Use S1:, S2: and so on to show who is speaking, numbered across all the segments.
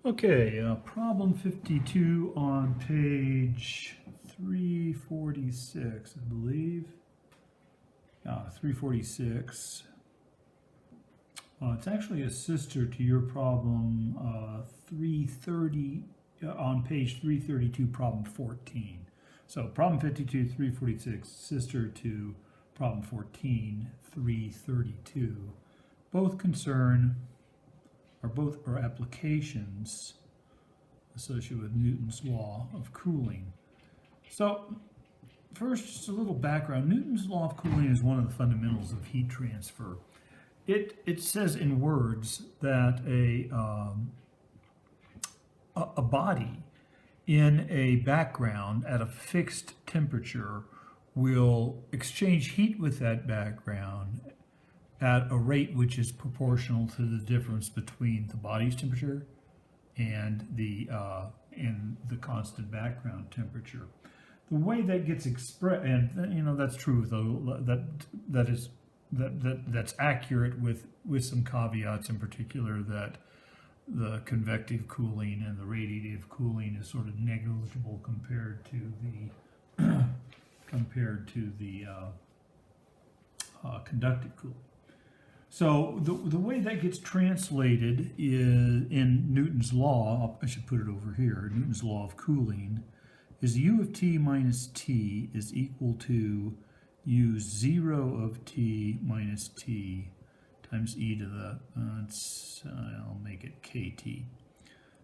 S1: Okay, problem 52 on page 346, I believe. 346. It's actually a sister to your problem 330 on page 332, problem 14. So problem 52, 346, sister to problem 14, 332. Both are applications associated with Newton's law of cooling. So first, just a little background. Newton's law of cooling is one of the fundamentals of heat transfer. It says in words that a body in a background at a fixed temperature will exchange heat with that background at a rate which is proportional to the difference between the body's temperature and the constant background temperature. The way that gets expressed, and that's true though, that's accurate with some caveats, in particular that the convective cooling and the radiative cooling is sort of negligible compared to the conductive cooling. So the way that gets translated is in Newton's law. I should put it over here. Newton's law of cooling is U of t minus t is equal to U0 of t minus t times e to the, I'll make it kt.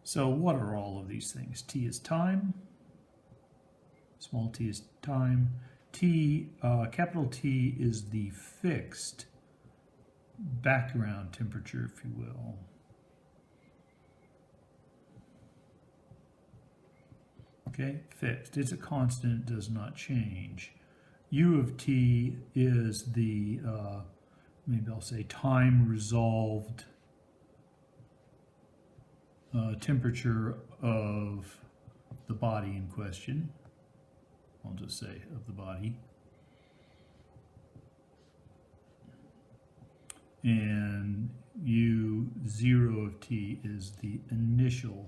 S1: So what are all of these things? T is time, small t is time, capital T is the fixed background temperature, if you will. Okay, fixed. It's a constant, does not change. U of t is the, maybe I'll say time resolved temperature of the body in question. I'll just say of the body. And U0 of t is the initial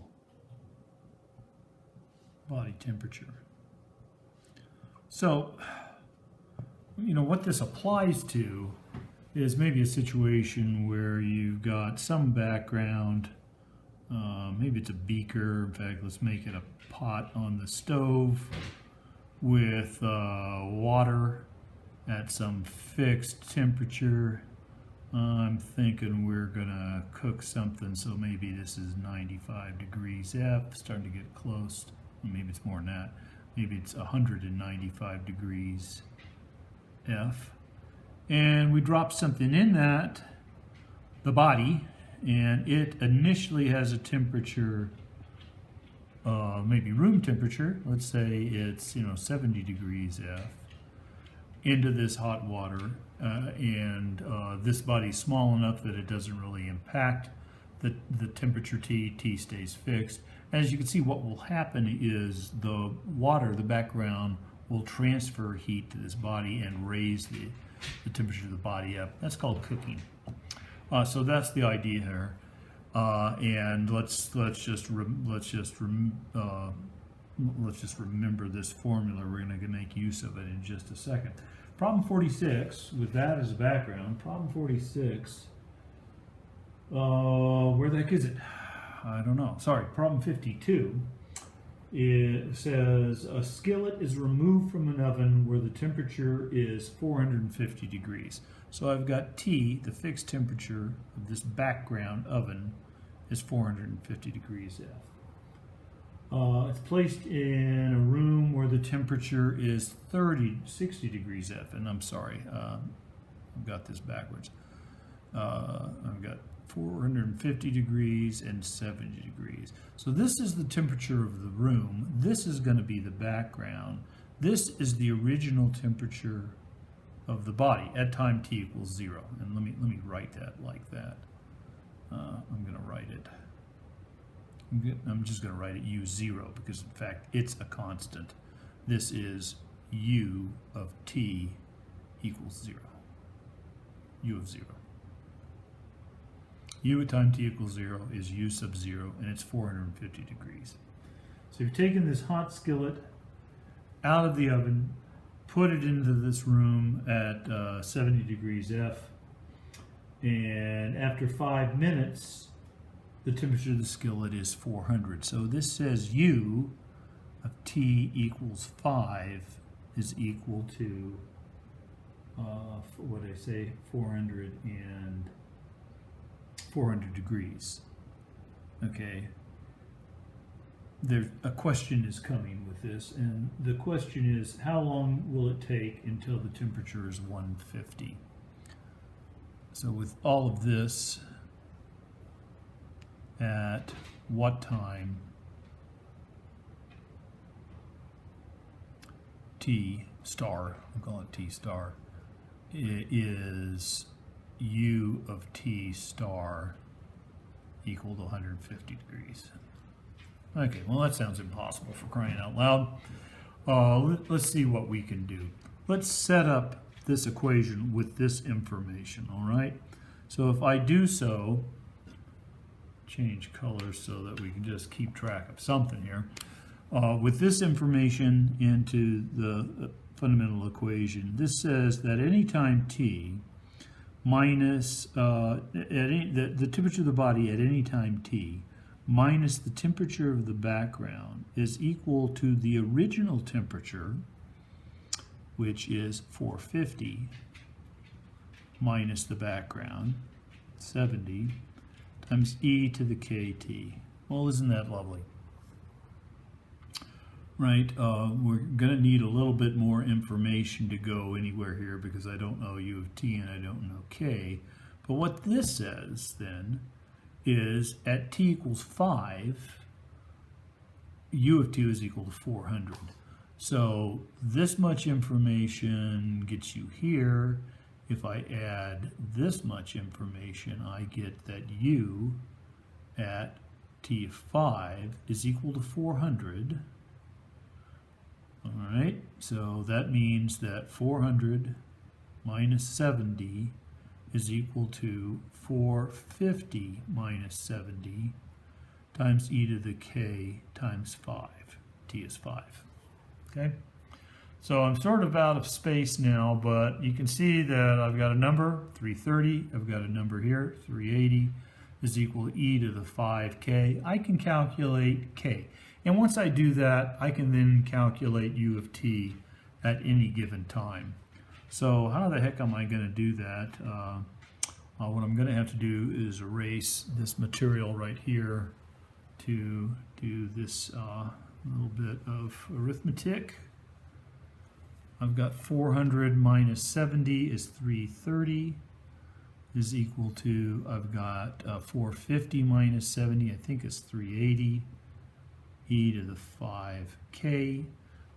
S1: body temperature. So, what this applies to is maybe a situation where you've got some background, maybe it's a beaker. In fact, let's make it a pot on the stove with water at some fixed temperature. I'm thinking we're gonna cook something, so maybe this is 95 degrees F, starting to get close. Maybe it's more than that. Maybe it's 195 degrees F. And we drop something in the body, and it initially has a temperature, maybe room temperature. Let's say it's 70 degrees F. Into this hot water, and this body's small enough that it doesn't really impact the temperature T stays fixed. As you can see, what will happen is the water, the background, will transfer heat to this body and raise the temperature of the body up. That's called cooking. So that's the idea here. And let's just remember this formula. We're going to make use of it in just a second. Problem 46, with that as a background, problem 46, where the heck is it? I don't know. Sorry, problem 52. It says a skillet is removed from an oven where the temperature is 450 degrees. So I've got T, the fixed temperature of this background oven, is 450 degrees F. It's placed in a room where the temperature is 60 degrees F. And I'm sorry, I've got this backwards. I've got 450 degrees and 70 degrees. So this is the temperature of the room. This is going to be the background. This is the original temperature of the body at time t equals 0. And let me write that like that. I'm going to write it. I'm just going to write it U0 because in fact it's a constant. This is U of t equals 0. U of 0. U at time t equals 0 is U sub 0, and it's 450 degrees. So you've taken this hot skillet out of the oven, put it into this room at 70 degrees F, and after 5 minutes, the temperature of the skillet is 400. So this says U of t equals 5 is equal to, what did I say, 400 degrees. Okay. There's a question is coming with this, and the question is, how long will it take until the temperature is 150? So with all of this, at what time T star, we'll call it T star, is U of T star equal to 150 degrees? Okay, well that sounds impossible, for crying out loud. Let's see what we can do. Let's set up this equation with this information, all right? So if I do so, change colors so that we can just keep track of something here. With this information into the fundamental equation, this says that anytime t minus the temperature of the body at any time t minus the temperature of the background is equal to the original temperature, which is 450, minus the background, 70, times e to the kt. Well, isn't that lovely? Right, we're going to need a little bit more information to go anywhere here because I don't know U of t and I don't know k. But what this says then is at t equals 5, U of t is equal to 400. So this much information gets you here. If I add this much information, I get that U at t of 5 is equal to 400. All right, so that means that 400 minus 70 is equal to 450 minus 70 times e to the k times 5. T is 5. Okay, so I'm sort of out of space now, but you can see that I've got a number, 330. I've got a number here, 380 is equal to e to the 5k. I can calculate k. And once I do that, I can then calculate U of t at any given time. So how the heck am I going to do that? What I'm going to have to do is erase this material right here to do this little bit of arithmetic. I've got 400 minus 70 is 330 is equal to, I've got 450 minus 70, I think it's 380. E to the 5k.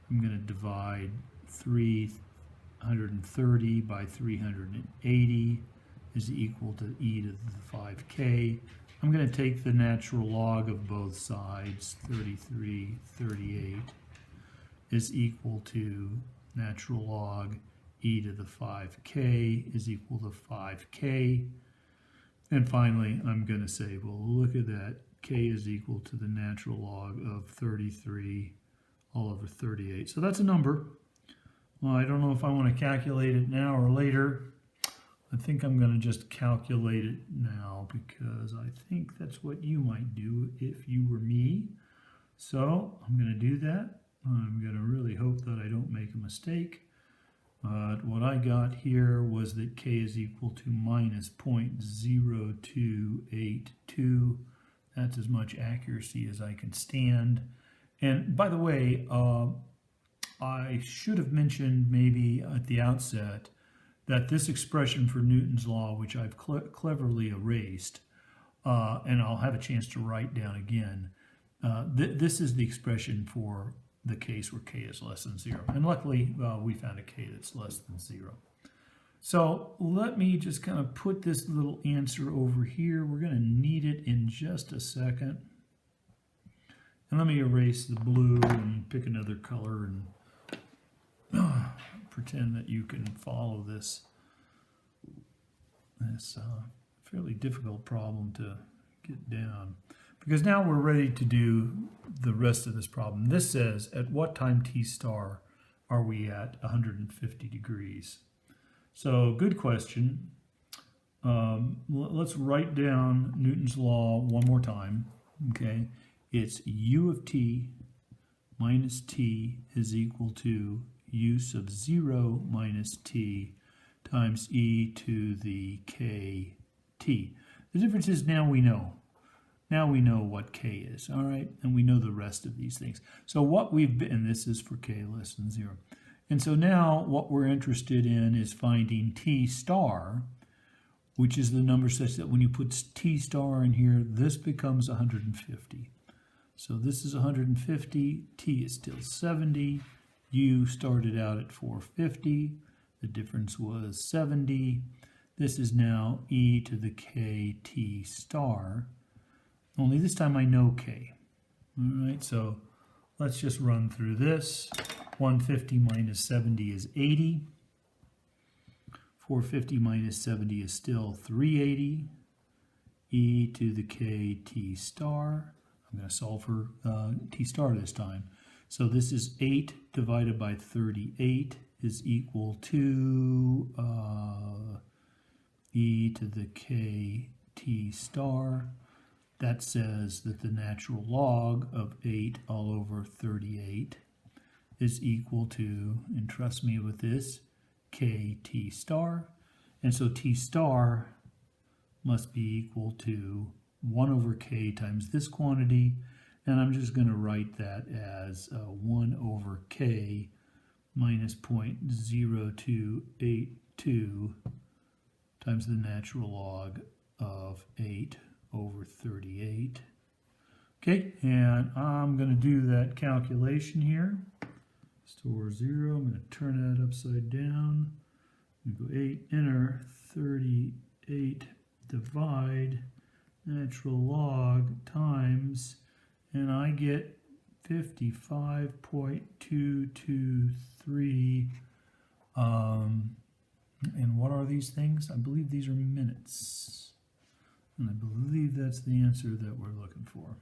S1: I'm going to divide 330 by 380 is equal to e to the 5k. I'm going to take the natural log of both sides. 38 is equal to natural log e to the 5k is equal to 5k. And finally, I'm going to say, well, look at that. K is equal to the natural log of 33 all over 38. So that's a number. Well, I don't know if I want to calculate it now or later. I think I'm going to just calculate it now because I think that's what you might do if you were me. So I'm going to do that. I'm going to really hope that I don't make a mistake. What I got here was that K is equal to minus 0.0282. That's as much accuracy as I can stand. And by the way, I should have mentioned maybe at the outset that this expression for Newton's law, which I've cleverly erased, and I'll have a chance to write down again, this is the expression for the case where K is less than 0. And luckily, we found a K that's less than 0. So let me just kind of put this little answer over here. We're going to need it in just a second. And let me erase the blue and pick another color and pretend that you can follow this fairly difficult problem to get down. Because now we're ready to do the rest of this problem. This says, at what time t star are we at 150 degrees? So, good question. Let's write down Newton's law one more time. Okay, it's u of t minus t is equal to u sub 0 minus t times e to the kt. The difference is now we know. Now we know what k is, all right? And we know the rest of these things. So what we've been, and this is for k less than 0. And so now what we're interested in is finding t star, which is the number such that when you put t star in here, this becomes 150. So this is 150, t is still 70, u started out at 450, the difference was 70. This is now e to the kt star, only this time I know k. All right, so let's just run through this. 150 minus 70 is 80. 450 minus 70 is still 380. E to the kt star. I'm going to solve for t star this time. So this is 8 divided by 38 is equal to e to the kt star. That says that the natural log of 8 all over 38 is equal to, and trust me with this, kt star. And so t star must be equal to 1 over k times this quantity, and I'm just going to write that as 1 over k minus 0.0282 times the natural log of 8 over 38. Okay, and I'm going to do that calculation here. Store 0, I'm going to turn that upside down. We go 8, enter, 38, divide, natural log times, and I get 55.223. And what are these things? I believe these are minutes. And I believe that's the answer that we're looking for.